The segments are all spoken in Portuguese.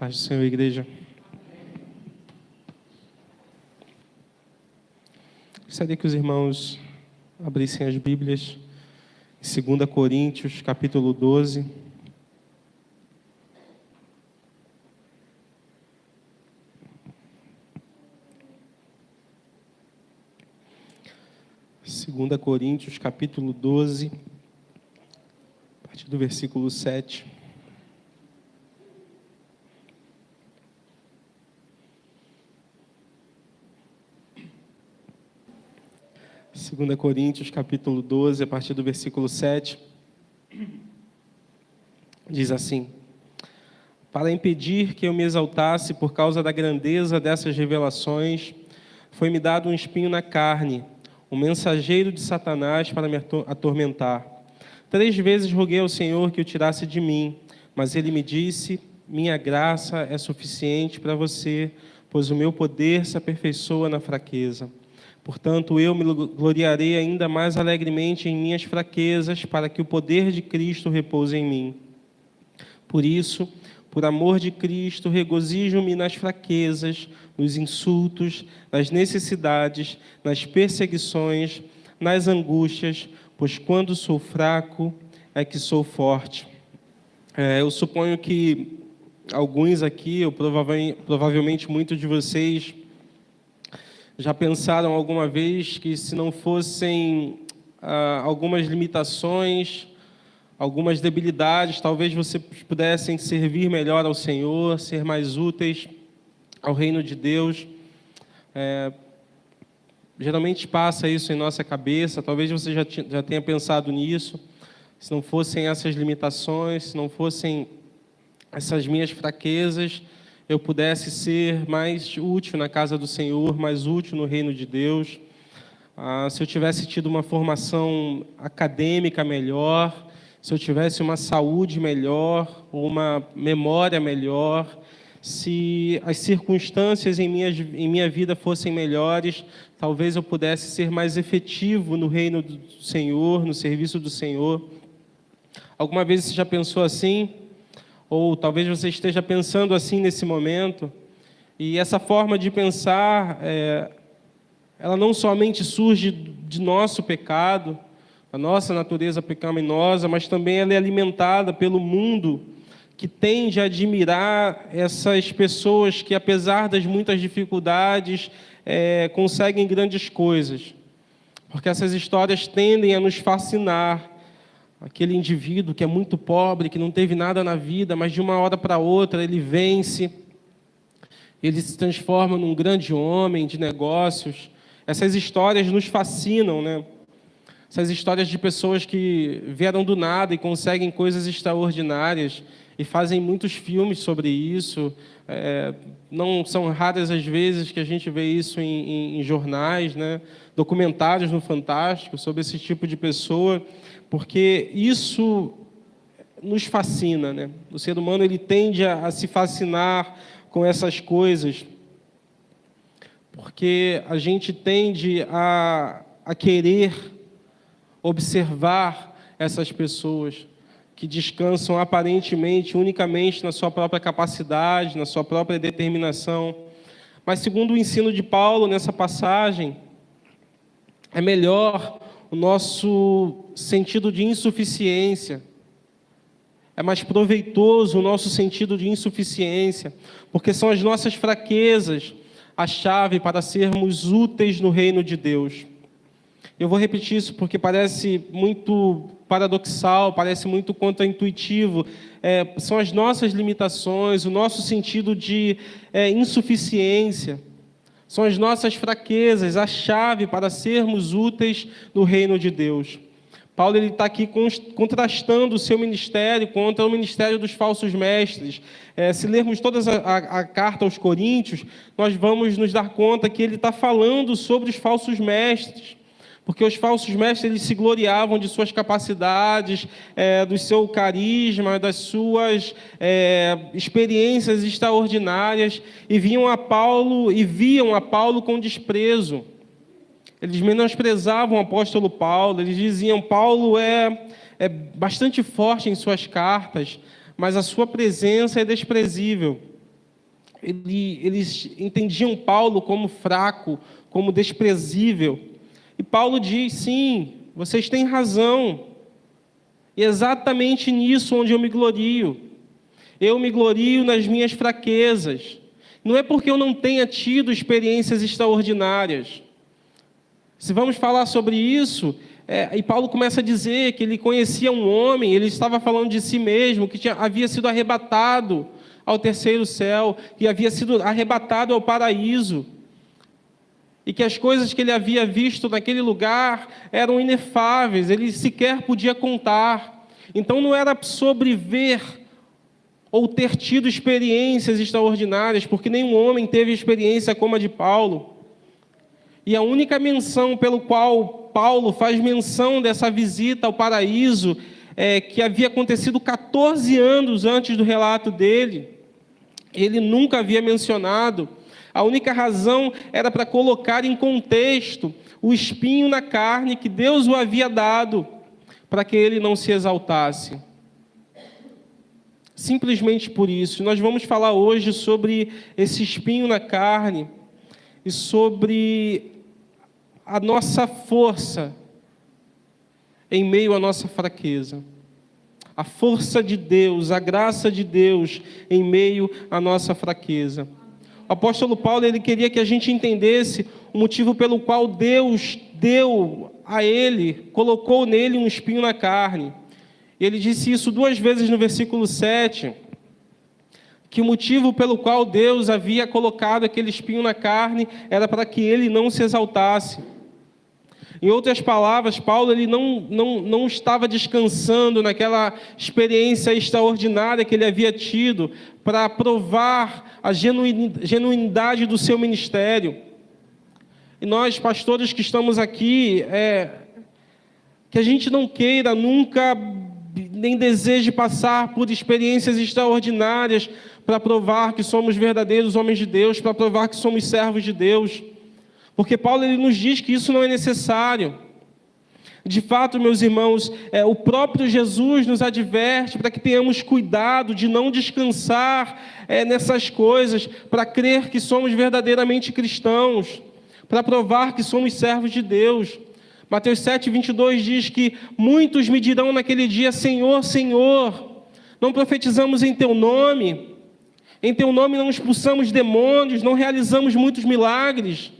Paz do Senhor, igreja. Gostaria que os irmãos abrissem as Bíblias em 2 Coríntios, capítulo 12. Segunda Coríntios, capítulo 12, a partir do versículo 7. Segunda Coríntios, capítulo 12, a partir do versículo 7, diz assim: Para impedir que eu me exaltasse por causa da grandeza dessas revelações, foi-me dado um espinho na carne, um mensageiro de Satanás para me atormentar. 3 vezes roguei ao Senhor que o tirasse de mim, mas ele me disse: minha graça é suficiente para você, pois o meu poder se aperfeiçoa na fraqueza. Portanto, eu me gloriarei ainda mais alegremente em minhas fraquezas, para que o poder de Cristo repouse em mim. Por isso, por amor de Cristo, regozijo-me nas fraquezas, nos insultos, nas necessidades, nas perseguições, nas angústias, pois quando sou fraco é que sou forte. Eu suponho que alguns aqui, ou provavelmente muitos de vocês, já pensaram alguma vez que se não fossem algumas limitações, algumas debilidades, talvez vocês pudessem servir melhor ao Senhor, ser mais úteis ao reino de Deus. Geralmente passa isso em nossa cabeça, talvez você já tenha pensado nisso. Se não fossem essas limitações, se não fossem essas minhas fraquezas, eu pudesse ser mais útil na casa do Senhor, mais útil no reino de Deus. Se eu tivesse tido uma formação acadêmica melhor, se eu tivesse uma saúde melhor, ou uma memória melhor, se as circunstâncias em minha vida fossem melhores, talvez eu pudesse ser mais efetivo no reino do Senhor, no serviço do Senhor. Alguma vez você já pensou assim? Ou talvez você esteja pensando assim nesse momento, e essa forma de pensar, ela não somente surge de nosso pecado, da nossa natureza pecaminosa, mas também ela é alimentada pelo mundo, que tende a admirar essas pessoas que, apesar das muitas dificuldades, conseguem grandes coisas. Porque essas histórias tendem a nos fascinar. Aquele indivíduo que é muito pobre, que não teve nada na vida, mas de uma hora para outra ele vence, ele se transforma num grande homem de negócios. Essas histórias nos fascinam, né? Essas histórias de pessoas que vieram do nada e conseguem coisas extraordinárias e fazem muitos filmes sobre isso. Não são raras as vezes que a gente vê isso em jornais, né? Documentários no Fantástico sobre esse tipo de pessoa, porque isso nos fascina, né? O ser humano ele tende a se fascinar com essas coisas, porque a gente tende a querer observar essas pessoas que descansam aparentemente, unicamente na sua própria capacidade, na sua própria determinação. Mas, segundo o ensino de Paulo nessa passagem, é melhor o nosso sentido de insuficiência. É mais proveitoso o nosso sentido de insuficiência, porque são as nossas fraquezas a chave para sermos úteis no reino de Deus. Eu vou repetir isso porque parece muito paradoxal, parece muito contraintuitivo. São as nossas limitações, o nosso sentido de insuficiência. São as nossas fraquezas, a chave para sermos úteis no reino de Deus. Paulo está aqui contrastando o seu ministério contra o ministério dos falsos mestres. Se lermos toda a carta aos Coríntios, nós vamos nos dar conta que ele está falando sobre os falsos mestres. Porque os falsos mestres eles se gloriavam de suas capacidades, do seu carisma, das suas experiências extraordinárias, e viam a Paulo com desprezo. Eles menosprezavam o apóstolo Paulo, eles diziam: Paulo é bastante forte em suas cartas, mas a sua presença é desprezível. eles entendiam Paulo como fraco, como desprezível. E Paulo diz, sim, vocês têm razão. E é exatamente nisso onde eu me glorio. Eu me glorio nas minhas fraquezas. Não é porque eu não tenha tido experiências extraordinárias. Se vamos falar sobre isso, e Paulo começa a dizer que ele conhecia um homem, ele estava falando de si mesmo, que havia sido arrebatado ao terceiro céu, que havia sido arrebatado ao paraíso, e que as coisas que ele havia visto naquele lugar eram inefáveis, ele sequer podia contar. Então não era sobre ver ou ter tido experiências extraordinárias, porque nenhum homem teve experiência como a de Paulo. E a única menção pelo qual Paulo faz menção dessa visita ao paraíso, que havia acontecido 14 anos antes do relato dele, ele nunca havia mencionado. A única razão era para colocar em contexto o espinho na carne que Deus o havia dado, para que ele não se exaltasse. Simplesmente por isso. Nós vamos falar hoje sobre esse espinho na carne e sobre a nossa força em meio à nossa fraqueza. A força de Deus, a graça de Deus em meio à nossa fraqueza. O apóstolo Paulo, ele queria que a gente entendesse o motivo pelo qual Deus deu a ele, colocou nele um espinho na carne. Ele disse isso 2 vezes no versículo 7, que o motivo pelo qual Deus havia colocado aquele espinho na carne era para que ele não se exaltasse. Em outras palavras, Paulo ele não estava descansando naquela experiência extraordinária que ele havia tido para provar a genuinidade do seu ministério. E nós, pastores que estamos aqui, que a gente não queira nunca, nem deseje passar por experiências extraordinárias para provar que somos verdadeiros homens de Deus, para provar que somos servos de Deus. Porque Paulo ele nos diz que isso não é necessário. De fato, meus irmãos, o próprio Jesus nos adverte para que tenhamos cuidado de não descansar nessas coisas, para crer que somos verdadeiramente cristãos, para provar que somos servos de Deus. Mateus 7:22 diz que muitos me dirão naquele dia, Senhor, Senhor, não profetizamos em Teu nome não expulsamos demônios, não realizamos muitos milagres.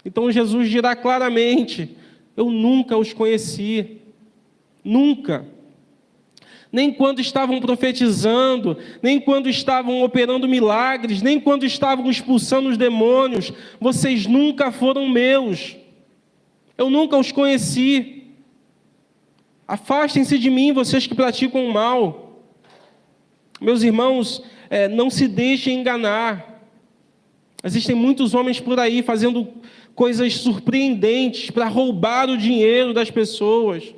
Então Jesus dirá claramente, eu nunca os conheci, nunca. Nem quando estavam profetizando, nem quando estavam operando milagres, nem quando estavam expulsando os demônios, vocês nunca foram meus. Eu nunca os conheci. Afastem-se de mim, vocês que praticam o mal. Meus irmãos, não se deixem enganar. Existem muitos homens por aí fazendo coisas surpreendentes para roubar o dinheiro das pessoas.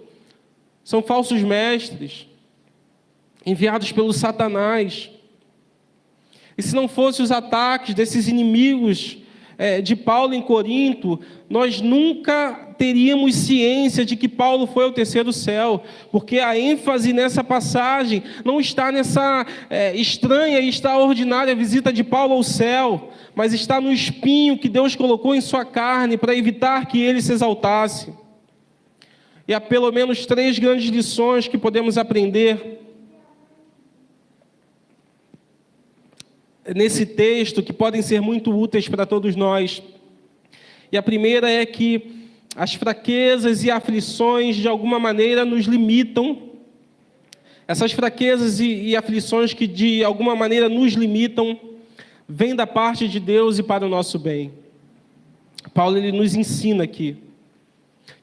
São falsos mestres, enviados pelo Satanás. E se não fossem os ataques desses inimigos de Paulo em Corinto, nós nunca teríamos ciência de que Paulo foi ao terceiro céu, porque a ênfase nessa passagem não está nessa estranha e extraordinária visita de Paulo ao céu, mas está no espinho que Deus colocou em sua carne para evitar que ele se exaltasse. E há pelo menos 3 grandes lições que podemos aprender nesse texto, que podem ser muito úteis para todos nós. E a primeira é que as fraquezas e aflições, de alguma maneira, nos limitam. Essas fraquezas e aflições que, de alguma maneira, nos limitam, vêm da parte de Deus e para o nosso bem. Paulo ele nos ensina aqui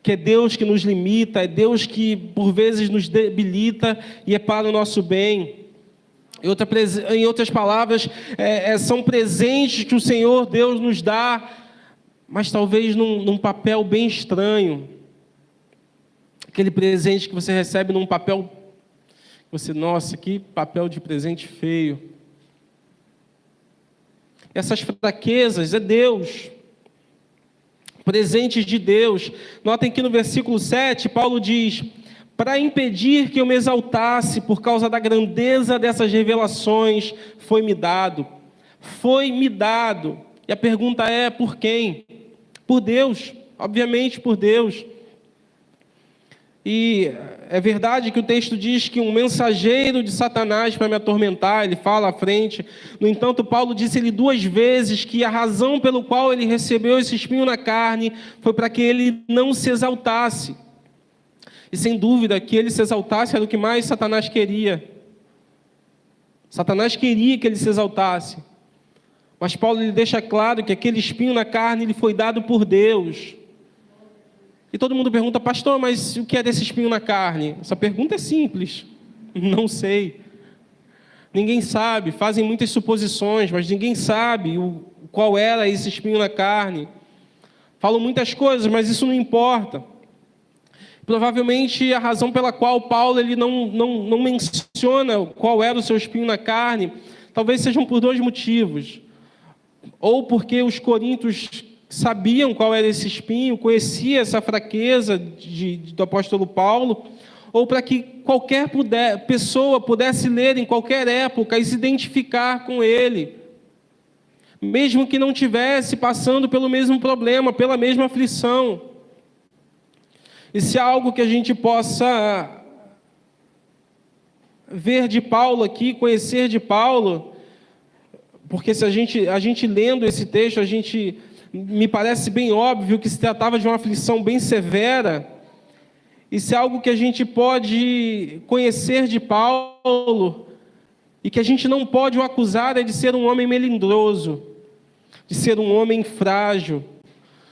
que é Deus que nos limita, é Deus que, por vezes, nos debilita e é para o nosso bem. Em outras palavras, são presentes que o Senhor Deus nos dá, mas talvez num papel bem estranho. Aquele presente que você recebe num papel, nossa, que papel de presente feio. Essas fraquezas é Deus, presentes de Deus. Notem que no versículo 7, Paulo diz, para impedir que eu me exaltasse por causa da grandeza dessas revelações, foi-me dado, foi-me dado. E a pergunta é, por quem? Por Deus, obviamente por Deus. E é verdade que o texto diz que um mensageiro de Satanás para me atormentar, ele fala à frente. No entanto, Paulo disse-lhe 2 vezes que a razão pelo qual ele recebeu esse espinho na carne foi para que ele não se exaltasse. E sem dúvida que ele se exaltasse era o que mais Satanás queria. Satanás queria que ele se exaltasse. Mas Paulo ele deixa claro que aquele espinho na carne ele foi dado por Deus. E todo mundo pergunta, pastor, mas o que é desse espinho na carne? Essa pergunta é simples. Não sei. Ninguém sabe. Fazem muitas suposições, mas ninguém sabe qual era esse espinho na carne. Falam muitas coisas, mas isso não importa. Provavelmente a razão pela qual Paulo ele não menciona qual era o seu espinho na carne, talvez sejam por 2 motivos. Ou porque os coríntios sabiam qual era esse espinho, conhecia essa fraqueza do apóstolo Paulo, ou para que qualquer pessoa pudesse ler em qualquer época e se identificar com ele, mesmo que não estivesse passando pelo mesmo problema, pela mesma aflição. E se há algo que a gente possa ver de Paulo aqui, conhecer de Paulo, porque se a gente lendo esse texto, me parece bem óbvio que se tratava de uma aflição bem severa, e se é algo que a gente pode conhecer de Paulo, e que a gente não pode o acusar é de ser um homem melindroso, de ser um homem frágil.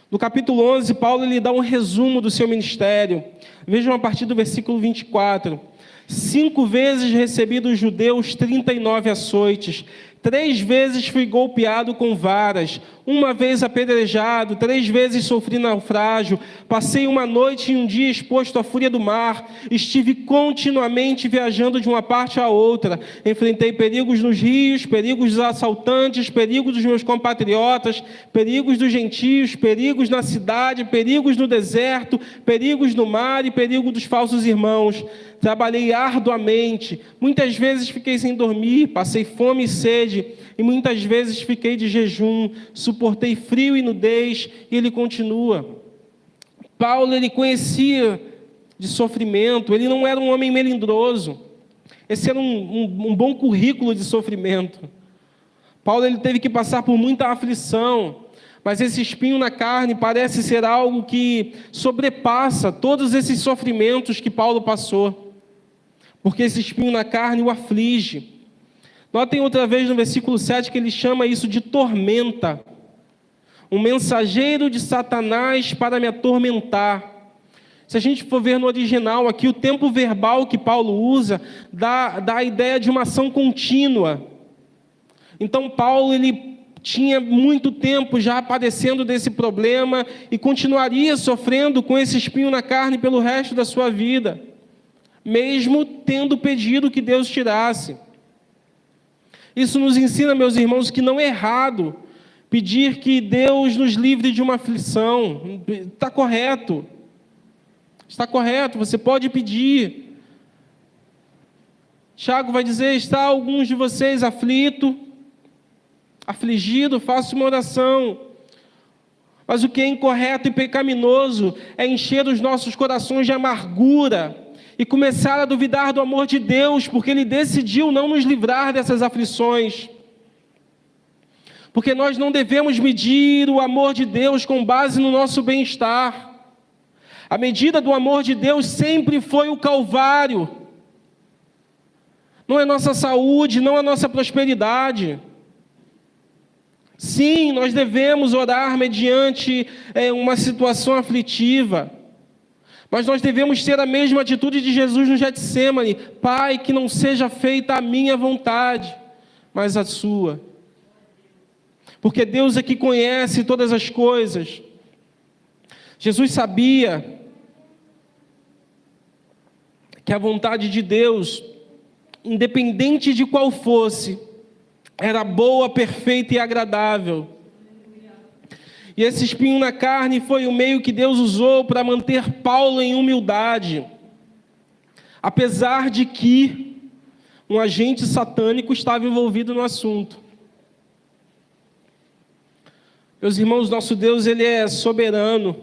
No capítulo 11, Paulo ele dá um resumo do seu ministério. Vejam a partir do versículo 24. 5 vezes recebi dos judeus 39 açoites. 3 vezes fui golpeado com varas, 1 vez apedrejado, 3 vezes sofri naufrágio, passei 1 noite e 1 dia exposto à fúria do mar, estive continuamente viajando de uma parte a outra, enfrentei perigos nos rios, perigos dos assaltantes, perigos dos meus compatriotas, perigos dos gentios, perigos na cidade, perigos no deserto, perigos no mar e perigo dos falsos irmãos. Trabalhei arduamente, muitas vezes fiquei sem dormir, passei fome e sede, e muitas vezes fiquei de jejum, suportei frio e nudez, e ele continua. Paulo, ele conhecia de sofrimento, ele não era um homem melindroso, esse era um bom currículo de sofrimento. Paulo, ele teve que passar por muita aflição, mas esse espinho na carne parece ser algo que sobrepassa todos esses sofrimentos que Paulo passou, porque esse espinho na carne o aflige. Notem outra vez no versículo 7 que ele chama isso de tormenta. Um mensageiro de Satanás para me atormentar. Se a gente for ver no original aqui, o tempo verbal que Paulo usa dá a ideia de uma ação contínua. Então Paulo, ele tinha muito tempo já padecendo desse problema e continuaria sofrendo com esse espinho na carne pelo resto da sua vida, mesmo tendo pedido que Deus tirasse. Isso nos ensina, meus irmãos, que não é errado pedir que Deus nos livre de uma aflição. Está correto. Está correto, você pode pedir. Tiago vai dizer, está alguns de vocês afligido, faça uma oração. Mas o que é incorreto e pecaminoso é encher os nossos corações de amargura e começar a duvidar do amor de Deus, porque Ele decidiu não nos livrar dessas aflições. Porque nós não devemos medir o amor de Deus com base no nosso bem-estar. A medida do amor de Deus sempre foi o Calvário. Não é nossa saúde, não é nossa prosperidade. Sim, nós devemos orar mediante uma situação aflitiva. Mas nós devemos ter a mesma atitude de Jesus no Getsêmani. Pai, que não seja feita a minha vontade, mas a sua. Porque Deus é que conhece todas as coisas. Jesus sabia que a vontade de Deus, independente de qual fosse, era boa, perfeita e agradável. E esse espinho na carne foi o meio que Deus usou para manter Paulo em humildade, apesar de que um agente satânico estava envolvido no assunto. Meus irmãos, nosso Deus, Ele é soberano.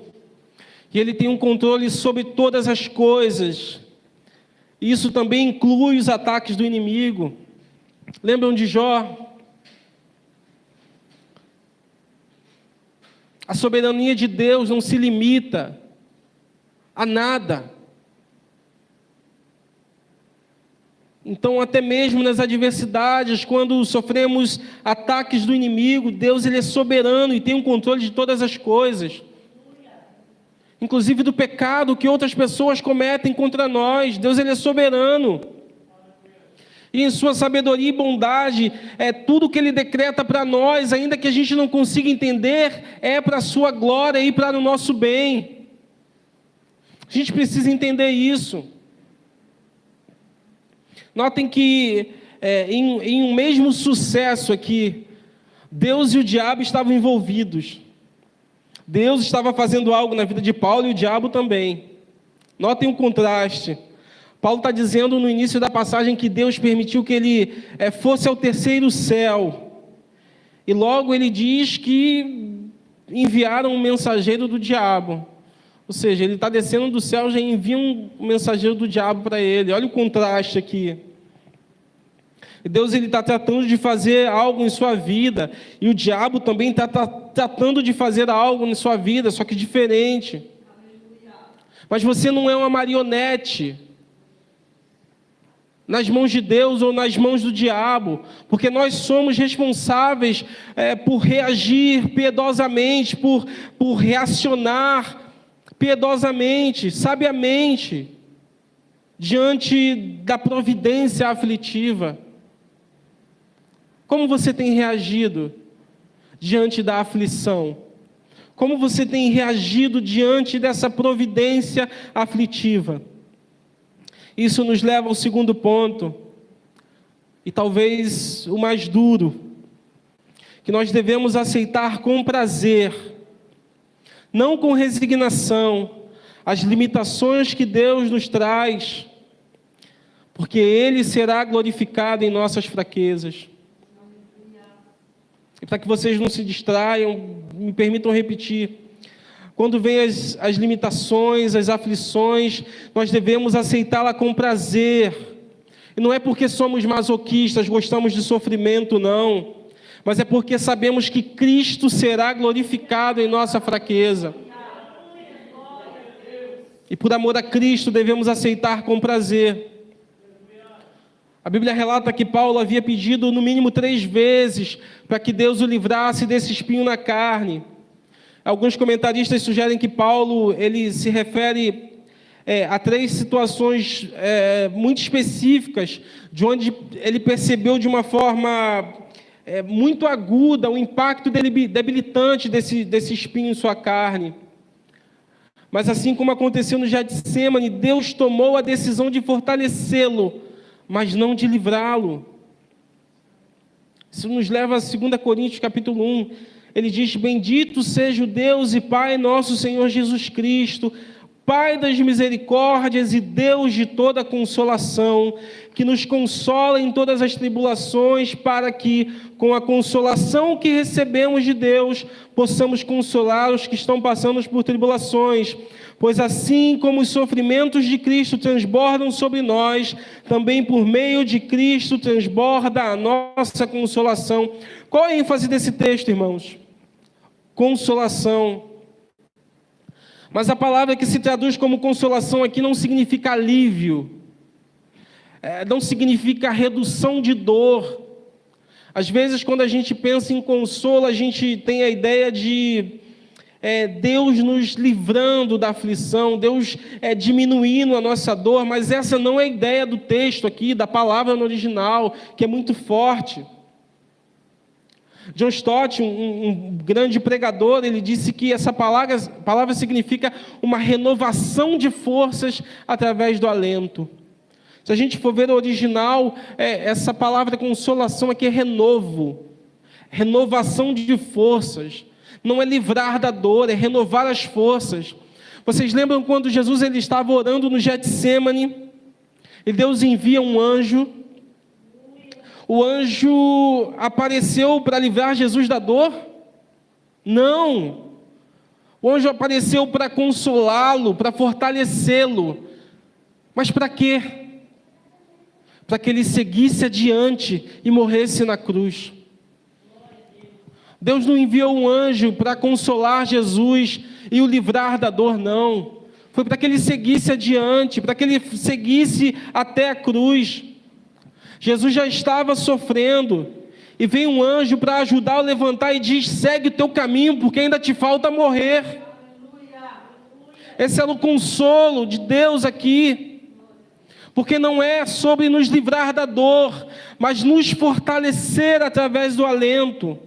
E Ele tem um controle sobre todas as coisas. Isso também inclui os ataques do inimigo. Lembram de Jó? A soberania de Deus não se limita a nada. Então, até mesmo nas adversidades, quando sofremos ataques do inimigo, Deus, Ele é soberano e tem um controle de todas as coisas. Inclusive do pecado que outras pessoas cometem contra nós. Deus, Ele é soberano. E em sua sabedoria e bondade, tudo que Ele decreta para nós, ainda que a gente não consiga entender, é para a sua glória e para o nosso bem. A gente precisa entender isso. Notem que em um mesmo sucesso aqui, Deus e o diabo estavam envolvidos. Deus estava fazendo algo na vida de Paulo e o diabo também. Notem o contraste. Paulo está dizendo no início da passagem que Deus permitiu que ele fosse ao terceiro céu. E logo ele diz que enviaram um mensageiro do diabo. Ou seja, ele está descendo do céu, já envia um mensageiro do diabo para ele. Olha o contraste aqui. Deus, Ele está tratando de fazer algo em sua vida, e o diabo também está tratando de fazer algo em sua vida, só que diferente. Mas você não é uma marionete nas mãos de Deus ou nas mãos do diabo, porque nós somos responsáveis por reagir piedosamente, por reacionar piedosamente, sabiamente, diante da providência aflitiva. Como você tem reagido diante da aflição? Como você tem reagido diante dessa providência aflitiva? Isso nos leva ao segundo ponto, e talvez o mais duro, que nós devemos aceitar com prazer, não com resignação, as limitações que Deus nos traz, porque Ele será glorificado em nossas fraquezas. E para que vocês não se distraiam, me permitam repetir. Quando vem as limitações, as aflições, nós devemos aceitá-la com prazer. E não é porque somos masoquistas, gostamos de sofrimento, não. Mas é porque sabemos que Cristo será glorificado em nossa fraqueza. E por amor a Cristo devemos aceitar com prazer. A Bíblia relata que Paulo havia pedido no mínimo 3 vezes para que Deus o livrasse desse espinho na carne. Alguns comentaristas sugerem que Paulo ele se refere a 3 situações muito específicas, de onde ele percebeu de uma forma muito aguda o impacto debilitante desse espinho em sua carne. Mas assim como aconteceu no Getsêmani, Deus tomou a decisão de fortalecê-lo, mas não de livrá-lo. Isso nos leva a 2 Coríntios capítulo 1. Ele diz: bendito seja o Deus e Pai nosso Senhor Jesus Cristo, Pai das misericórdias e Deus de toda consolação, que nos consola em todas as tribulações, para que, com a consolação que recebemos de Deus, possamos consolar os que estão passando por tribulações. Pois assim como os sofrimentos de Cristo transbordam sobre nós, também por meio de Cristo transborda a nossa consolação. Qual é a ênfase desse texto, irmãos? Consolação. Mas a palavra que se traduz como consolação aqui não significa alívio, não significa redução de dor. Às vezes, quando a gente pensa em consolo, a gente tem a ideia de Deus nos livrando da aflição, Deus diminuindo a nossa dor, mas essa não é a ideia do texto aqui, da palavra no original, que é muito forte. John Stott, um grande pregador, ele disse que essa palavra significa uma renovação de forças através do alento. Se a gente for ver o original, essa palavra consolação aqui é renovo, renovação de forças. Não é livrar da dor, é renovar as forças. Vocês lembram quando Jesus ele estava orando no Getsêmani, e Deus envia um anjo? O anjo apareceu para livrar Jesus da dor? Não! O anjo apareceu para consolá-lo, para fortalecê-lo. Mas para quê? Para que ele seguisse adiante e morresse na cruz. Deus não enviou um anjo para consolar Jesus e o livrar da dor, não. Foi para que ele seguisse adiante, para que ele seguisse até a cruz. Jesus já estava sofrendo, e veio um anjo para ajudar a levantar e diz: segue o teu caminho, porque ainda te falta morrer. Esse era o consolo de Deus aqui, porque não é sobre nos livrar da dor, mas nos fortalecer através do alento.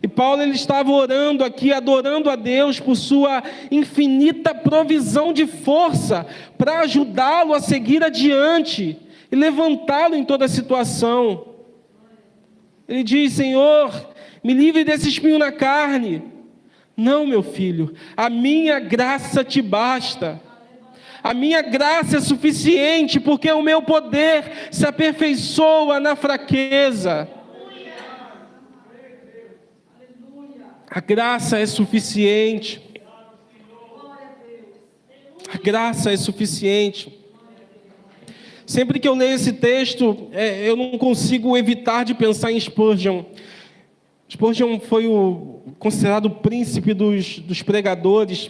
E Paulo, ele estava orando aqui, adorando a Deus por sua infinita provisão de força, para ajudá-lo a seguir adiante e levantá-lo em toda a situação. Ele diz: Senhor, me livre desse espinho na carne. Não, meu filho, a minha graça te basta. A minha graça é suficiente, porque o meu poder se aperfeiçoa na fraqueza. A graça é suficiente. A graça é suficiente. Sempre que eu leio esse texto, eu não consigo evitar de pensar em Spurgeon. Spurgeon foi considerado o príncipe dos pregadores.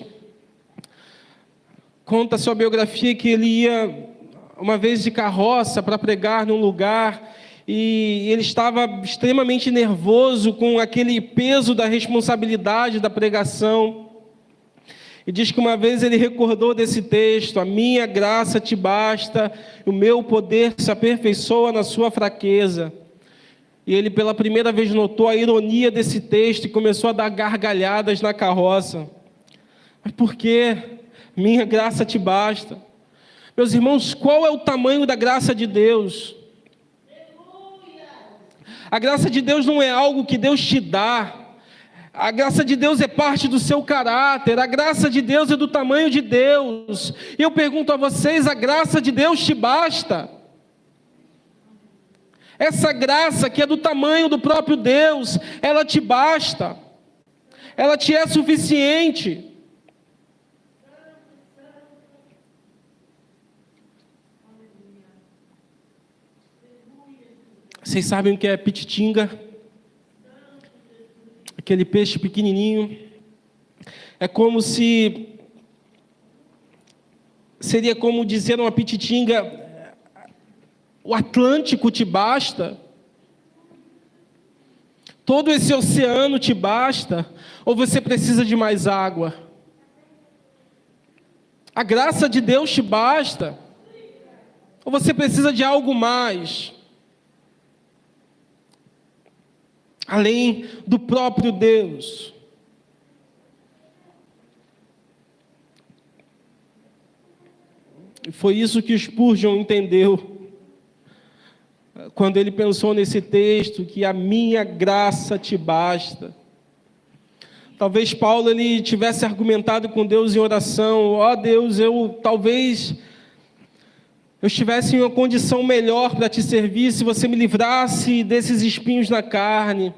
Conta a sua biografia que ele ia uma vez de carroça para pregar num lugar, e ele estava extremamente nervoso com aquele peso da responsabilidade da pregação. E diz que uma vez ele recordou desse texto: a minha graça te basta, o meu poder se aperfeiçoa na sua fraqueza. E ele pela primeira vez notou a ironia desse texto e começou a dar gargalhadas na carroça. Mas por quê? Minha graça te basta. Meus irmãos, qual é o tamanho da graça de Deus? A graça de Deus não é algo que Deus te dá. A graça de Deus é parte do seu caráter. A graça de Deus é do tamanho de Deus. E eu pergunto a vocês: a graça de Deus te basta? Essa graça que é do tamanho do próprio Deus, ela te basta? Ela te é suficiente? Vocês sabem o que é pititinga? Aquele peixe pequenininho. É como se... seria como dizer uma pititinga: o Atlântico te basta? Todo esse oceano te basta? Ou você precisa de mais água? A graça de Deus te basta? Ou você precisa de algo mais? Além do próprio Deus. E foi isso que Spurgeon entendeu quando ele pensou nesse texto, que a minha graça te basta. Talvez Paulo ele tivesse argumentado com Deus em oração: ó Deus, talvez eu estivesse em uma condição melhor para te servir se você me livrasse desses espinhos na carne.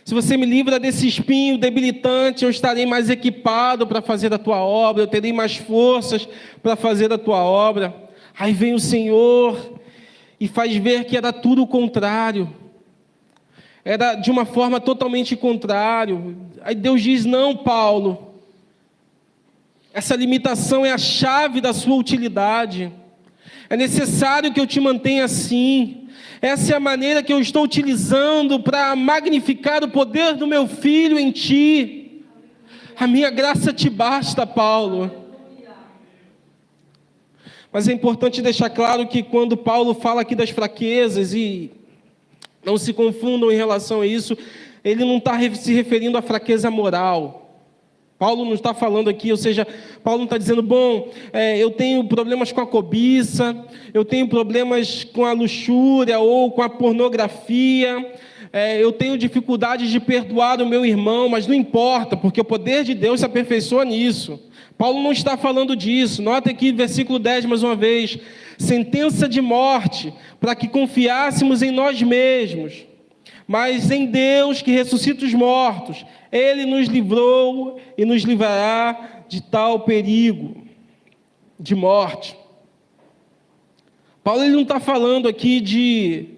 Se você me livra desse espinho debilitante, eu estarei mais equipado para fazer a tua obra, eu terei mais forças para fazer a tua obra. Aí vem o Senhor e faz ver que era tudo o contrário. Era de uma forma totalmente contrária. Aí Deus diz: não, Paulo, essa limitação é a chave da sua utilidade. É necessário que eu te mantenha assim. Essa é a maneira que eu estou utilizando para magnificar o poder do meu Filho em ti. A minha graça te basta, Paulo. Mas é importante deixar claro que quando Paulo fala aqui das fraquezas, e não se confundam em relação a isso, ele não está se referindo à fraqueza moral. Paulo não está falando aqui, ou seja, Paulo não está dizendo: bom, eu tenho problemas com a cobiça, eu tenho problemas com a luxúria ou com a pornografia, eu tenho dificuldades de perdoar o meu irmão, mas não importa, porque o poder de Deus se aperfeiçoa nisso. Paulo não está falando disso. Nota aqui versículo 10 mais uma vez: sentença de morte, para que confiássemos em nós mesmos, Mas em Deus que ressuscita os mortos, Ele nos livrou e nos livrará de tal perigo de morte. Paulo ele não está falando aqui de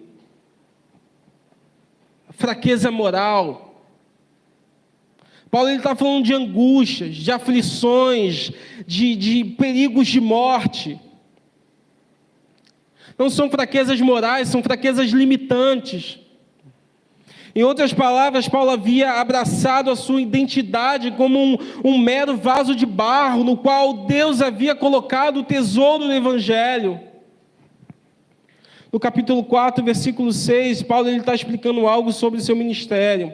fraqueza moral. Paulo está falando de angústias, de aflições, de perigos de morte. Não são fraquezas morais, são fraquezas limitantes. Em outras palavras, Paulo havia abraçado a sua identidade como um mero vaso de barro, no qual Deus havia colocado o tesouro do Evangelho. No capítulo 4, versículo 6, Paulo está explicando algo sobre o seu ministério.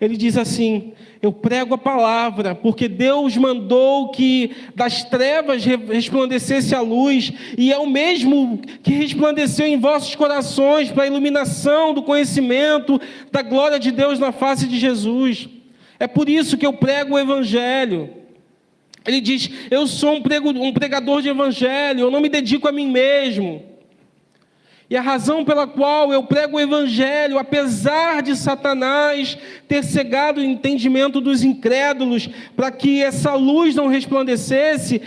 Ele diz assim: eu prego a palavra, porque Deus mandou que das trevas resplandecesse a luz, e é o mesmo que resplandeceu em vossos corações para a iluminação do conhecimento da glória de Deus na face de Jesus. É por isso que eu prego o Evangelho. Ele diz: eu sou um pregador de Evangelho, eu não me dedico a mim mesmo. E a razão pela qual eu prego o Evangelho, apesar de Satanás ter cegado o entendimento dos incrédulos, para que essa luz não resplandecesse,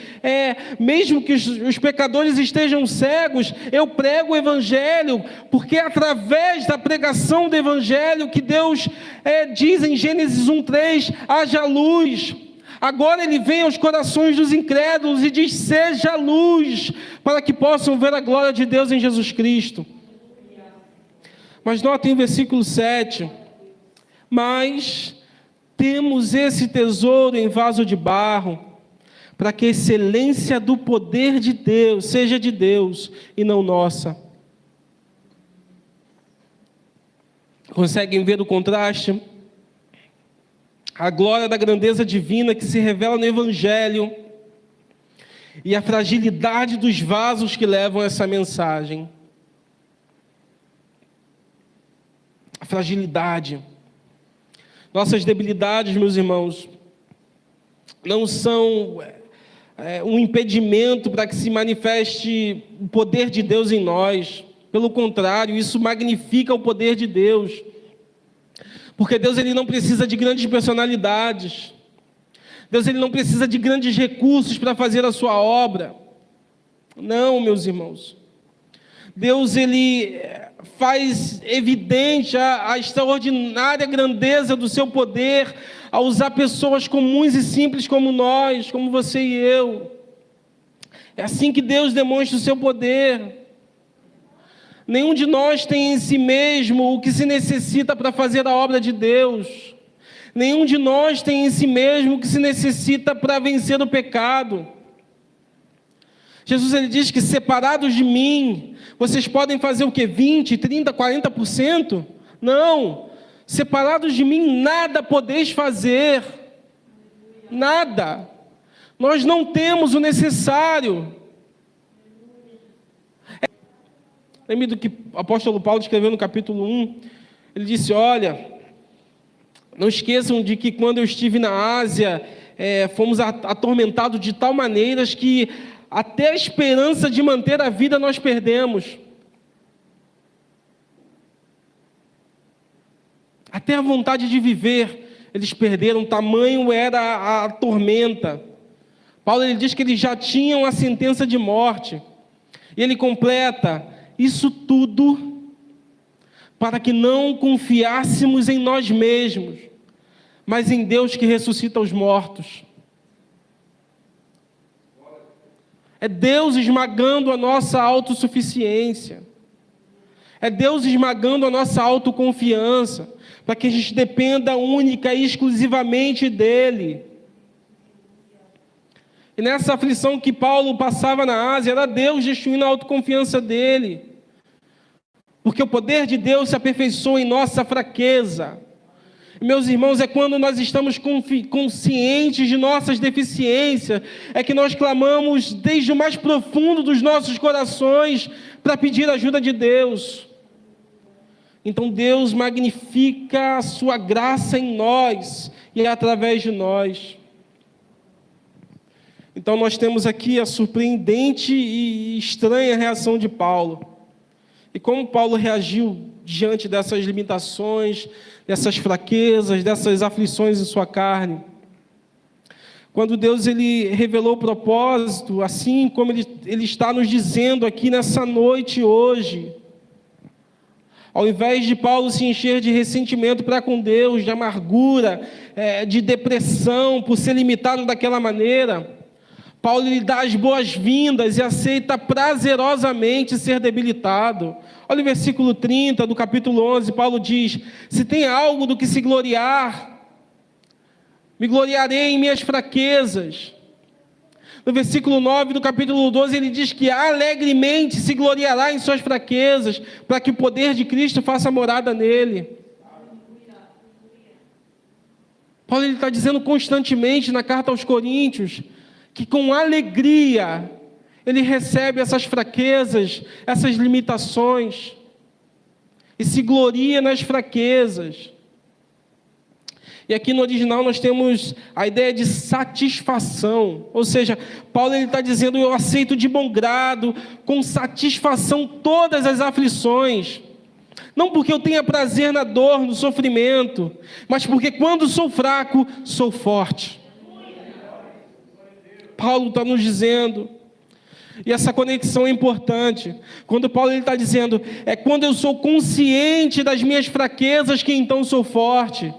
mesmo que os pecadores estejam cegos, eu prego o Evangelho, porque é através da pregação do Evangelho que Deus diz em Gênesis 1:3, haja luz. Agora ele vem aos corações dos incrédulos e diz: seja luz, para que possam ver a glória de Deus em Jesus Cristo. Mas notem o versículo 7. Mas temos esse tesouro em vaso de barro, para que a excelência do poder de Deus seja de Deus e não nossa. Conseguem ver o contraste? A glória da grandeza divina que se revela no Evangelho e a fragilidade dos vasos que levam essa mensagem. A fragilidade. Nossas debilidades, meus irmãos, não são um impedimento para que se manifeste o poder de Deus em nós. Pelo contrário, isso magnifica o poder de Deus. Porque Deus ele não precisa de grandes personalidades. Deus ele não precisa de grandes recursos para fazer a sua obra. Não, meus irmãos. Deus ele faz evidente a extraordinária grandeza do seu poder ao usar pessoas comuns e simples como nós, como você e eu. É assim que Deus demonstra o seu poder. Nenhum de nós tem em si mesmo o que se necessita para fazer a obra de Deus. Nenhum de nós tem em si mesmo o que se necessita para vencer o pecado. Jesus ele diz que separados de mim, vocês podem fazer o quê? 20, 30, 40%? Não. Separados de mim, nada podeis fazer. Nada. Nós não temos o necessário. Lembre do que o apóstolo Paulo escreveu no capítulo 1. Ele disse: olha, não esqueçam de que quando eu estive na Ásia, fomos atormentados de tal maneira que até a esperança de manter a vida nós perdemos. Até a vontade de viver, eles perderam, tamanho era a tormenta. Paulo ele diz que eles já tinham a sentença de morte. E ele completa: isso tudo para que não confiássemos em nós mesmos, mas em Deus que ressuscita os mortos. É Deus esmagando a nossa autossuficiência. É Deus esmagando a nossa autoconfiança, para que a gente dependa única e exclusivamente dEle. E nessa aflição que Paulo passava na Ásia, era Deus destruindo a autoconfiança dele. Porque o poder de Deus se aperfeiçoa em nossa fraqueza. E, meus irmãos, é quando nós estamos conscientes de nossas deficiências, é que nós clamamos desde o mais profundo dos nossos corações para pedir a ajuda de Deus. Então Deus magnifica a sua graça em nós e através de nós. Então nós temos aqui a surpreendente e estranha reação de Paulo. E como Paulo reagiu diante dessas limitações, dessas fraquezas, dessas aflições em sua carne. Quando Deus ele revelou o propósito, assim como Ele está nos dizendo aqui nessa noite hoje, ao invés de Paulo se encher de ressentimento para com Deus, de amargura, de depressão por ser limitado daquela maneira, Paulo lhe dá as boas-vindas e aceita prazerosamente ser debilitado. Olha o versículo 30 do capítulo 11, Paulo diz: se tem algo do que se gloriar, me gloriarei em minhas fraquezas. No versículo 9 do capítulo 12, ele diz que alegremente se gloriará em suas fraquezas, para que o poder de Cristo faça morada nele. Paulo está dizendo constantemente na carta aos Coríntios, que com alegria ele recebe essas fraquezas, essas limitações, e se gloria nas fraquezas. E aqui no original nós temos a ideia de satisfação, ou seja, Paulo está dizendo: eu aceito de bom grado, com satisfação todas as aflições, não porque eu tenha prazer na dor, no sofrimento, mas porque quando sou fraco, sou forte. Paulo está nos dizendo, e essa conexão é importante, quando Paulo está dizendo, é quando eu sou consciente das minhas fraquezas que então sou forte,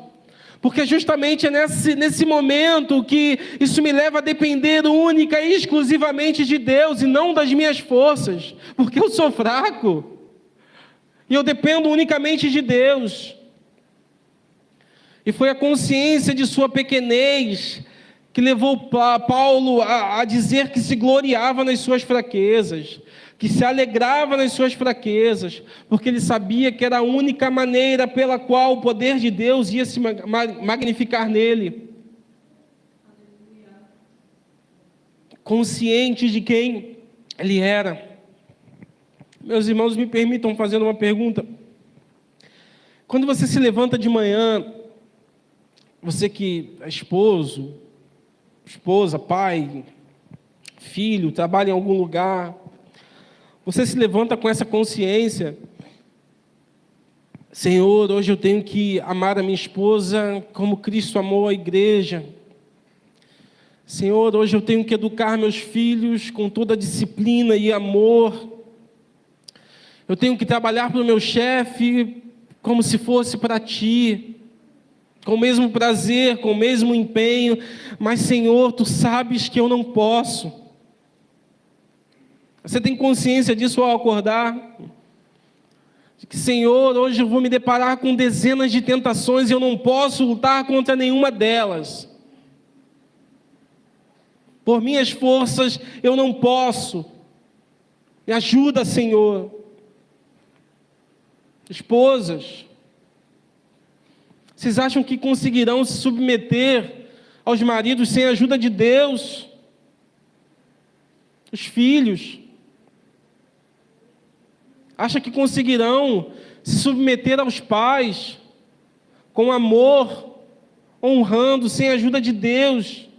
porque justamente é nesse momento que isso me leva a depender única e exclusivamente de Deus e não das minhas forças, porque eu sou fraco, e eu dependo unicamente de Deus. E foi a consciência de sua pequenez que levou Paulo a dizer que se gloriava nas suas fraquezas, que se alegrava nas suas fraquezas, porque ele sabia que era a única maneira pela qual o poder de Deus ia se magnificar nele. Consciente de quem ele era. Meus irmãos, me permitam fazer uma pergunta. Quando você se levanta de manhã, você que é esposa, pai, filho, trabalha em algum lugar, você se levanta com essa consciência: Senhor, hoje eu tenho que amar a minha esposa como Cristo amou a igreja. Senhor, hoje eu tenho que educar meus filhos com toda a disciplina e amor. Eu tenho que trabalhar para o meu chefe como se fosse para Ti, com o mesmo prazer, com o mesmo empenho, mas Senhor, Tu sabes que eu não posso. Você tem consciência disso ao acordar? De que, Senhor, hoje eu vou me deparar com dezenas de tentações e eu não posso lutar contra nenhuma delas. Por minhas forças eu não posso. Me ajuda, Senhor. Esposas, vocês acham que conseguirão se submeter aos maridos sem a ajuda de Deus? Os filhos, acham que conseguirão se submeter aos pais com amor, honrando, sem a ajuda de Deus?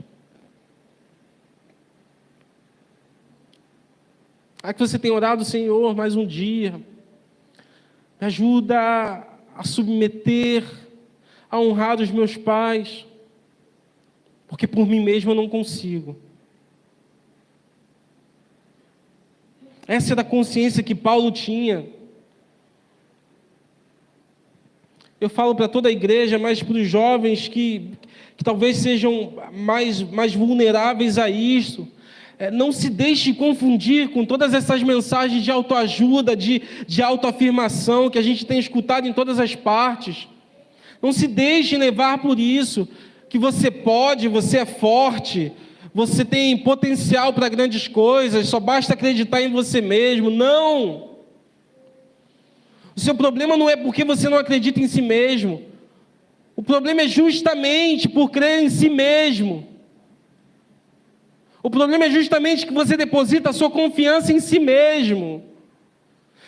É que você tem orado, Senhor, mais um dia, me ajuda a submeter, a honrar os meus pais, porque por mim mesmo eu não consigo. Essa era a consciência que Paulo tinha. Eu falo para toda a igreja, mas para os jovens que talvez sejam mais vulneráveis a isso. Não se deixe confundir com todas essas mensagens de autoajuda, de autoafirmação que a gente tem escutado em todas as partes. Não se deixe levar por isso, que você pode, você é forte, você tem potencial para grandes coisas, só basta acreditar em você mesmo. Não! O seu problema não é porque você não acredita em si mesmo. O problema é justamente por crer em si mesmo. O problema é justamente que você deposita a sua confiança em si mesmo.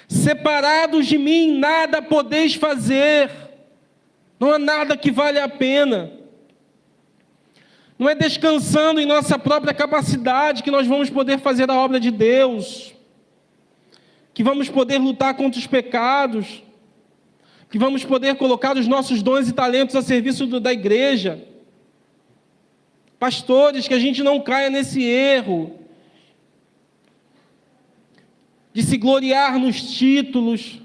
Separados de mim, nada podeis fazer. Não há nada que vale a pena. Não é descansando em nossa própria capacidade que nós vamos poder fazer a obra de Deus, que vamos poder lutar contra os pecados. que vamos poder colocar os nossos dons e talentos a serviço da igreja. Pastores, que a gente não caia nesse erro de se gloriar nos títulos,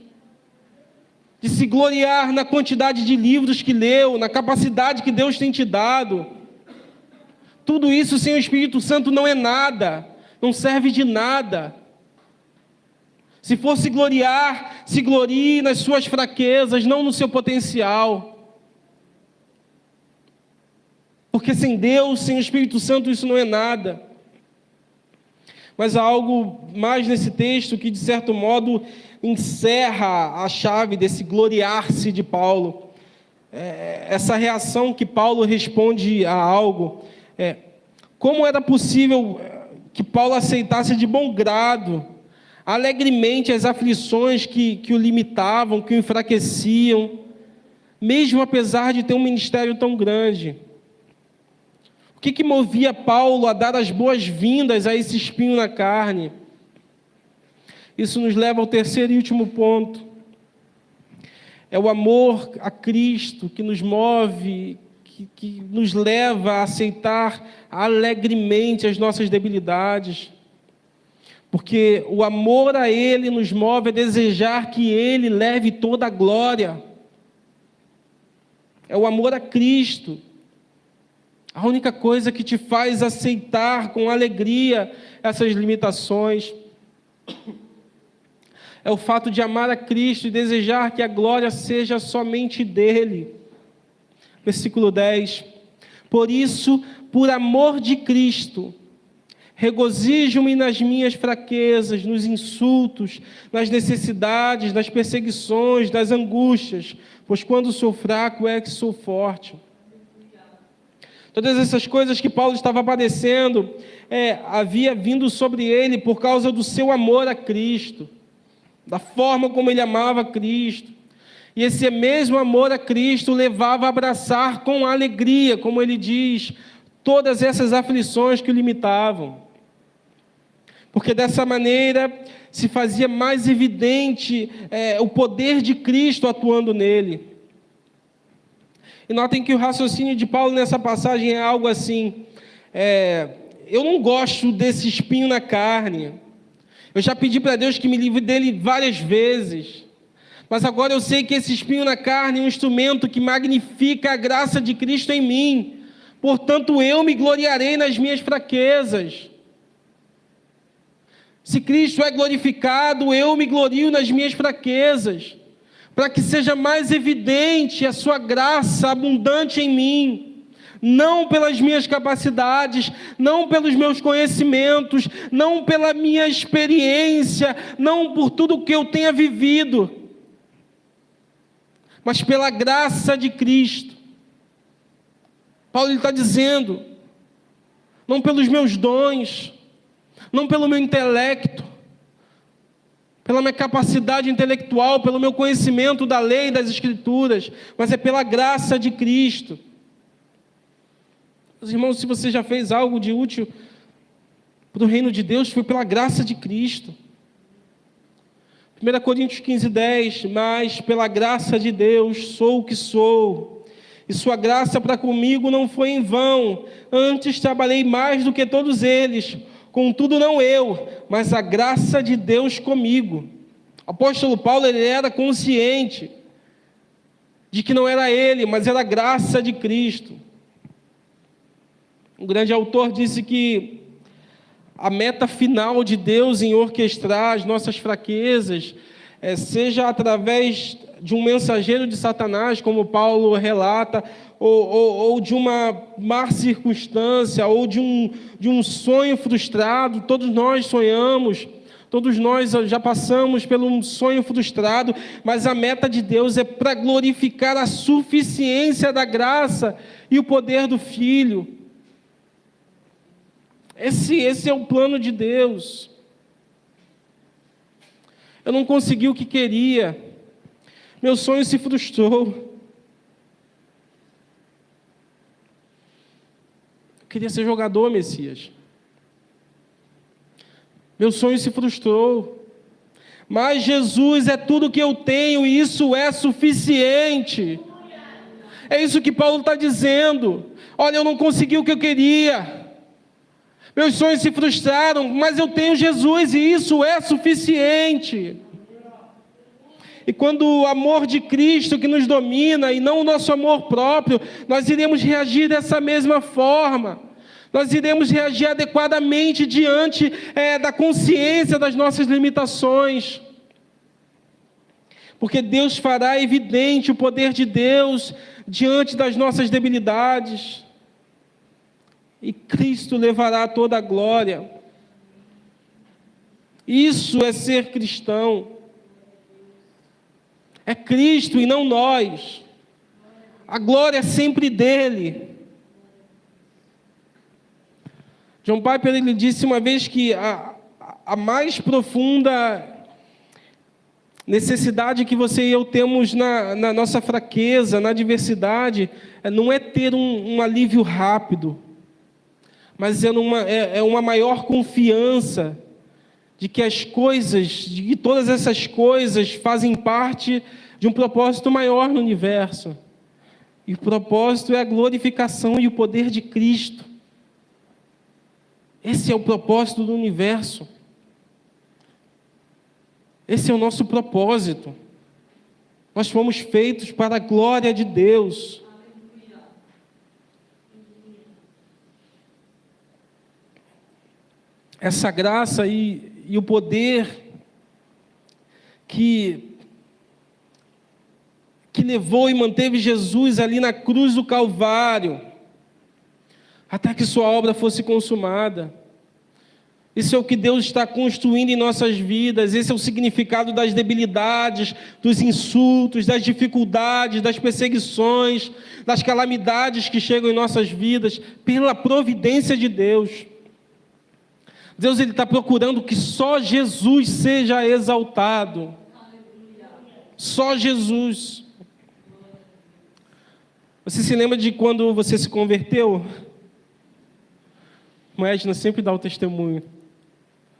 de se gloriar na quantidade de livros que leu, na capacidade que Deus tem te dado. Tudo isso sem o Espírito Santo não é nada, não serve de nada. Se for se gloriar, se glorie nas suas fraquezas, não no seu potencial. Porque sem Deus, sem o Espírito Santo, isso não é nada. Mas há algo mais nesse texto que, de certo modo, encerra a chave desse gloriar-se de Paulo. Essa reação que Paulo responde a algo. Como era possível que Paulo aceitasse de bom grado, alegremente, as aflições que o limitavam, que o enfraqueciam, mesmo apesar de ter um ministério tão grande? O que movia Paulo a dar as boas-vindas a esse espinho na carne? Isso nos leva ao terceiro e último ponto. É o amor a Cristo que nos move, que nos leva a aceitar alegremente as nossas debilidades. Porque o amor a Ele nos move a desejar que Ele leve toda a glória. É o amor a Cristo. A única coisa que te faz aceitar com alegria essas limitações é o fato de amar a Cristo e desejar que a glória seja somente dele. Versículo 10. Por isso, por amor de Cristo, regozijo-me nas minhas fraquezas, nos insultos, nas necessidades, nas perseguições, nas angústias, pois quando sou fraco é que sou forte. Todas essas coisas que Paulo estava padecendo, havia vindo sobre ele por causa do seu amor a Cristo, da forma como ele amava Cristo. E esse mesmo amor a Cristo levava a abraçar com alegria, como ele diz, todas essas aflições que o limitavam. Porque dessa maneira se fazia mais evidente o poder de Cristo atuando nele. E notem que o raciocínio de Paulo nessa passagem é algo assim: eu não gosto desse espinho na carne. Eu já pedi para Deus que me livre dele várias vezes. Mas agora eu sei que esse espinho na carne é um instrumento que magnifica a graça de Cristo em mim. Portanto, eu me gloriarei nas minhas fraquezas. Se Cristo é glorificado, eu me glorio nas minhas fraquezas, para que seja mais evidente a sua graça abundante em mim, não pelas minhas capacidades, não pelos meus conhecimentos, não pela minha experiência, não por tudo que eu tenha vivido, mas pela graça de Cristo. Paulo está dizendo, não pelos meus dons, não pelo meu intelecto, pela minha capacidade intelectual, pelo meu conhecimento da lei e das Escrituras, mas é pela graça de Cristo. Meus irmãos, se você já fez algo de útil para o reino de Deus, foi pela graça de Cristo. 1 Coríntios 15:10, mas pela graça de Deus sou o que sou, e sua graça para comigo não foi em vão, antes trabalhei mais do que todos eles, contudo não eu, mas a graça de Deus comigo. O apóstolo Paulo, ele era consciente de que não era ele, mas era a graça de Cristo. Um grande autor disse que a meta final de Deus em orquestrar as nossas fraquezas, seja através de um mensageiro de Satanás, como Paulo relata, ou de uma má circunstância, ou de um sonho frustrado. Todos nós sonhamos, todos nós já passamos por um sonho frustrado, mas a meta de Deus é para glorificar a suficiência da graça e o poder do Filho. Esse é o plano de Deus. Eu não consegui o que queria, meu sonho se frustrou. Eu queria ser jogador, Messias. Meu sonho se frustrou. Mas Jesus é tudo que eu tenho e isso é suficiente. É isso que Paulo está dizendo. Olha, eu não consegui o que eu queria. Meus sonhos se frustraram, mas eu tenho Jesus e isso é suficiente. E quando o amor de Cristo que nos domina e não o nosso amor próprio, nós iremos reagir dessa mesma forma. Nós iremos reagir adequadamente diante da consciência das nossas limitações. Porque Deus fará evidente o poder de Deus diante das nossas debilidades. E Cristo levará toda a glória. Isso é ser cristão. É Cristo e não nós. A glória é sempre dele. John Piper, ele disse uma vez que a mais profunda necessidade que você e eu temos na nossa fraqueza, na adversidade, não é ter um alívio rápido, mas é uma maior confiança de que de que todas essas coisas fazem parte de um propósito maior no universo. E o propósito é a glorificação e o poder de Cristo. Esse é o propósito do universo. Esse é o nosso propósito. Nós fomos feitos para a glória de Deus. Essa graça e o poder que levou e manteve Jesus ali na cruz do Calvário, até que sua obra fosse consumada. Isso é o que Deus está construindo em nossas vidas. Esse é o significado das debilidades, dos insultos, das dificuldades, das perseguições, das calamidades que chegam em nossas vidas, pela providência de Deus. Deus, ele está procurando que só Jesus seja exaltado. Só Jesus. Você se lembra de quando você se converteu? A Edna sempre dá o testemunho.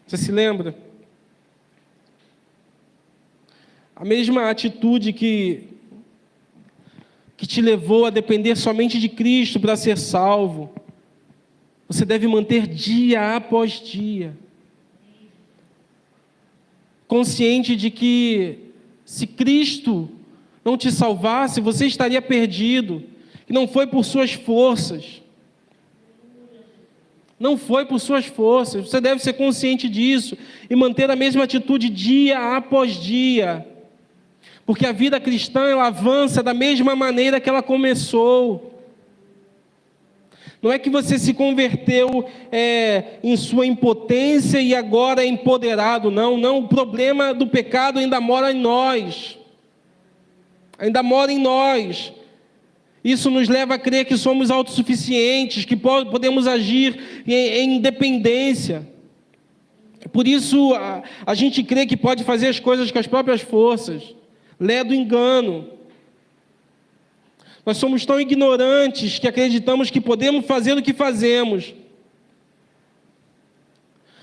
Você se lembra? A mesma atitude que te levou a depender somente de Cristo para ser salvo, você deve manter dia após dia. Consciente de que se Cristo não te salvasse, você estaria perdido. E não foi por suas forças. Não foi por suas forças. Você deve ser consciente disso e manter a mesma atitude dia após dia. Porque a vida cristã, ela avança da mesma maneira que ela começou. Não é que você se converteu em sua impotência e agora é empoderado. Não. O problema do pecado ainda mora em nós. Ainda mora em nós. Isso nos leva a crer que somos autossuficientes, que podemos agir em independência. Por isso, a gente crê que pode fazer as coisas com as próprias forças. Lé do engano. Nós somos tão ignorantes que acreditamos que podemos fazer o que fazemos.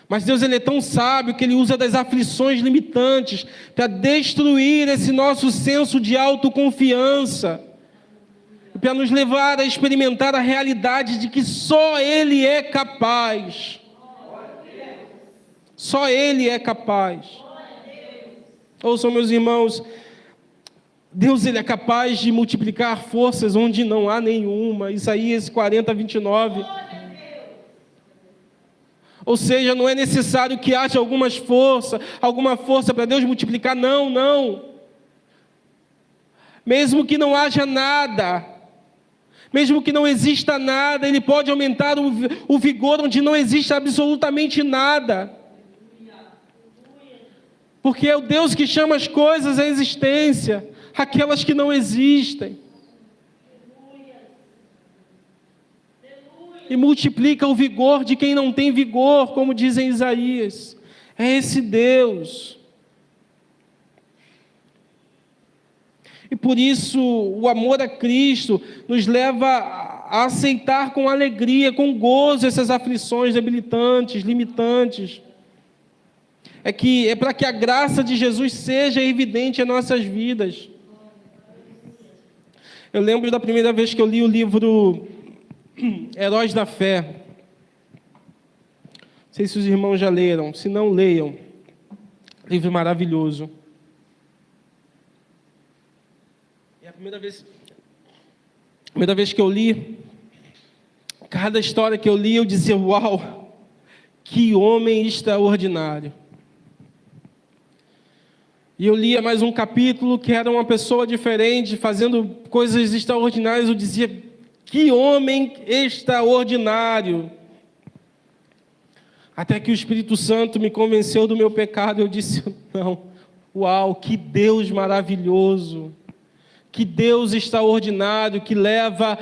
Mas Deus, ele é tão sábio que ele usa das aflições limitantes para destruir esse nosso senso de autoconfiança. Para nos levar a experimentar a realidade de que só Ele é capaz. Só Ele é capaz. Ouçam, meus irmãos, Deus, ele é capaz de multiplicar forças onde não há nenhuma. Isaías 40, 29. Ou seja, não é necessário que haja alguma força para Deus multiplicar. Não. Mesmo que não haja nada, mesmo que não exista nada, ele pode aumentar o vigor onde não existe absolutamente nada. Porque é o Deus que chama as coisas à existência, aquelas que não existem. E multiplica o vigor de quem não tem vigor, como diz em Isaías. É esse Deus. E por isso o amor a Cristo nos leva a aceitar com alegria, com gozo essas aflições debilitantes, limitantes. é para que a graça de Jesus seja evidente em nossas vidas. Eu lembro da primeira vez que eu li o livro Heróis da Fé. Não sei se os irmãos já leram, se não, leiam. Livro maravilhoso. E a primeira vez que eu li, cada história que eu li, eu dizia: uau, que homem extraordinário. E eu lia mais um capítulo que era uma pessoa diferente, fazendo coisas extraordinárias. Eu dizia: que homem extraordinário. Até que o Espírito Santo me convenceu do meu pecado. Eu disse: não, uau, que Deus maravilhoso. Que Deus extraordinário, que leva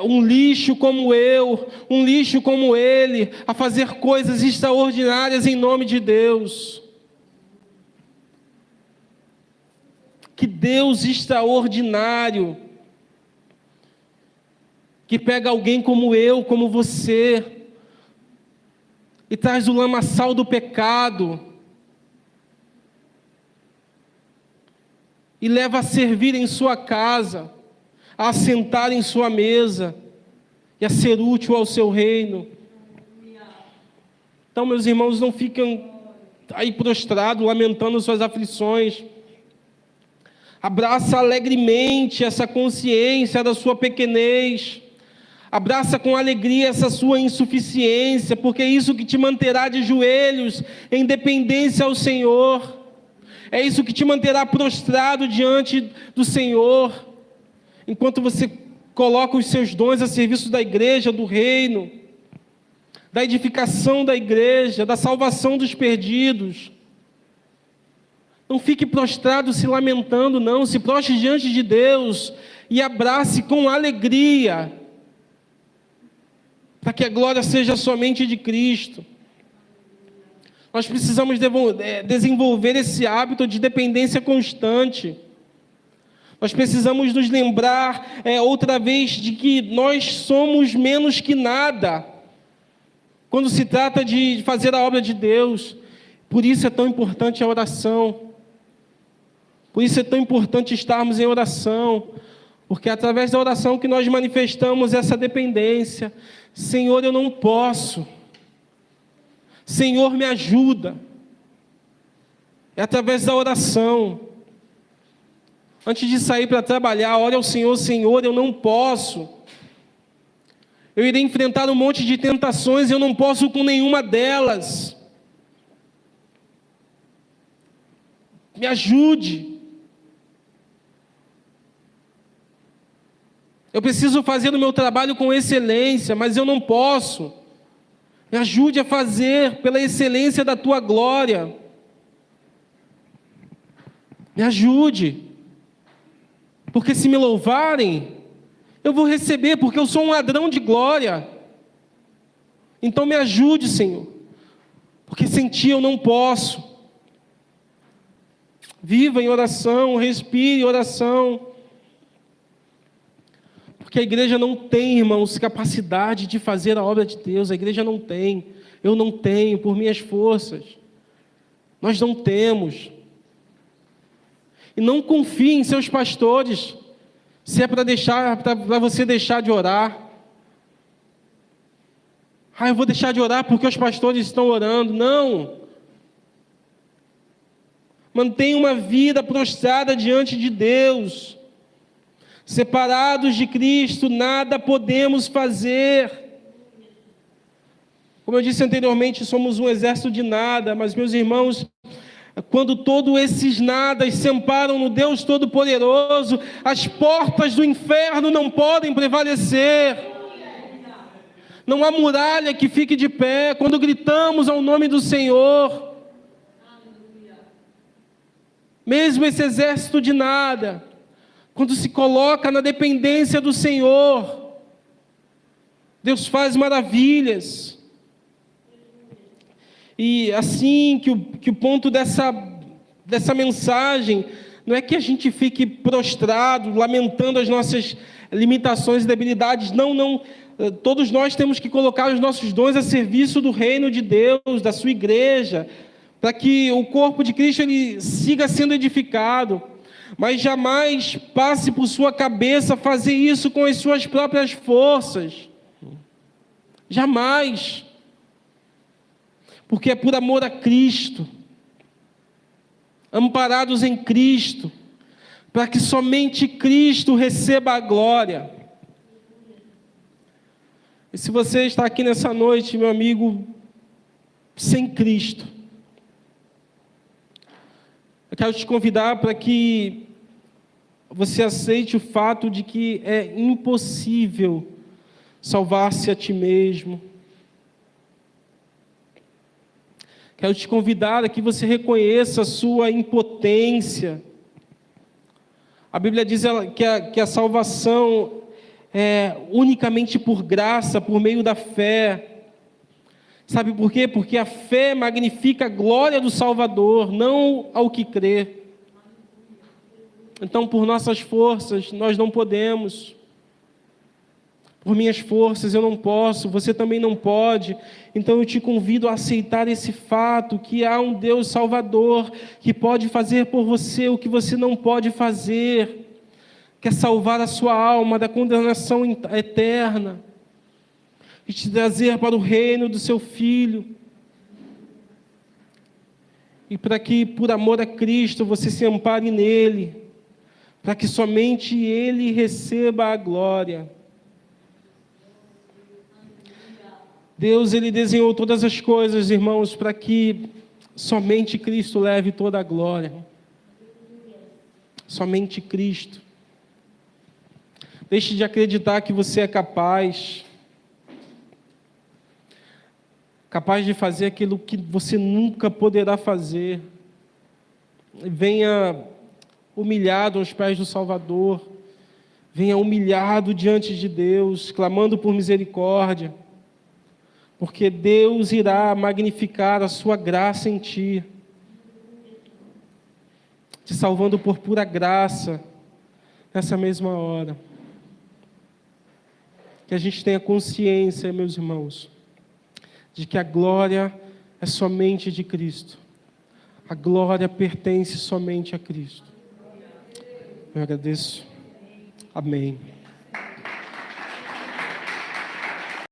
um lixo como eu, um lixo como ele, a fazer coisas extraordinárias em nome de Deus. Que Deus extraordinário, que pega alguém como eu, como você, e traz o lamaçal do pecado, e leva a servir em sua casa, a assentar em sua mesa, e a ser útil ao seu reino. Então, meus irmãos, não fiquem aí prostrados, lamentando suas aflições. Abraça alegremente essa consciência da sua pequenez. Abraça com alegria essa sua insuficiência, porque é isso que te manterá de joelhos em dependência ao Senhor. É isso que te manterá prostrado diante do Senhor, enquanto você coloca os seus dons a serviço da igreja, do reino, da edificação da igreja, da salvação dos perdidos. Não fique prostrado se lamentando, não. Se prostre diante de Deus e abrace com alegria, para que a glória seja somente de Cristo. Nós precisamos desenvolver esse hábito de dependência constante. Nós precisamos nos lembrar outra vez de que nós somos menos que nada, quando se trata de fazer a obra de Deus. Por isso é tão importante a oração. Por isso é tão importante estarmos em oração, porque é através da oração que nós manifestamos essa dependência. Senhor, eu não posso. Senhor, me ajuda. É através da oração. Antes de sair para trabalhar, ore ao Senhor: Senhor, eu não posso. Eu irei enfrentar um monte de tentações, eu não posso com nenhuma delas. Me ajude. Eu preciso fazer o meu trabalho com excelência, mas eu não posso. Me ajude a fazer pela excelência da tua glória. Me ajude. Porque se me louvarem, eu vou receber, porque eu sou um ladrão de glória. Então me ajude, Senhor. Porque sem ti eu não posso. Viva em oração, respire em oração. Porque a igreja não tem, irmãos, capacidade de fazer a obra de Deus. A igreja não tem. Eu não tenho, por minhas forças. Nós não temos. E não confie em seus pastores, se é para você deixar de orar. Eu vou deixar de orar porque os pastores estão orando. Não. Mantenha uma vida prostrada diante de Deus. Separados de Cristo, nada podemos fazer. Como eu disse anteriormente, somos um exército de nada, mas, meus irmãos, quando todos esses nadas se amparam no Deus Todo-Poderoso, as portas do inferno não podem prevalecer. Não há muralha que fique de pé quando gritamos ao nome do Senhor. Mesmo esse exército de nada, quando se coloca na dependência do Senhor, Deus faz maravilhas. E assim que o ponto dessa mensagem não é que a gente fique prostrado, lamentando as nossas limitações e debilidades. Não. Todos nós temos que colocar os nossos dons a serviço do reino de Deus, da sua igreja, para que o corpo de Cristo ele siga sendo edificado, mas jamais passe por sua cabeça fazer isso com as suas próprias forças. Jamais. Porque é por amor a Cristo, amparados em Cristo, para que somente Cristo receba a glória. E se você está aqui nessa noite, meu amigo, sem Cristo, eu quero te convidar para que você aceite o fato de que é impossível salvar-se a ti mesmo. Quero te convidar a que você reconheça a sua impotência. A Bíblia diz que a salvação é unicamente por graça, por meio da fé. Sabe por quê? Porque a fé magnifica a glória do Salvador, não ao que crê. Então, por nossas forças, nós não podemos. Por minhas forças eu não posso, você também não pode. Então eu te convido a aceitar esse fato, que há um Deus Salvador, que pode fazer por você o que você não pode fazer, que é salvar a sua alma da condenação eterna, e te trazer para o reino do seu Filho. E para que, por amor a Cristo, você se ampare nele, para que somente Ele receba a glória. Deus, Ele desenhou todas as coisas, irmãos, para que somente Cristo leve toda a glória. Somente Cristo. Deixe de acreditar que você é capaz de fazer aquilo que você nunca poderá fazer. Venha humilhado aos pés do Salvador. Venha humilhado diante de Deus, clamando por misericórdia. Porque Deus irá magnificar a sua graça em ti, te salvando por pura graça, nessa mesma hora. Que a gente tenha consciência, meus irmãos, de que a glória é somente de Cristo. A glória pertence somente a Cristo. Eu agradeço. Amém.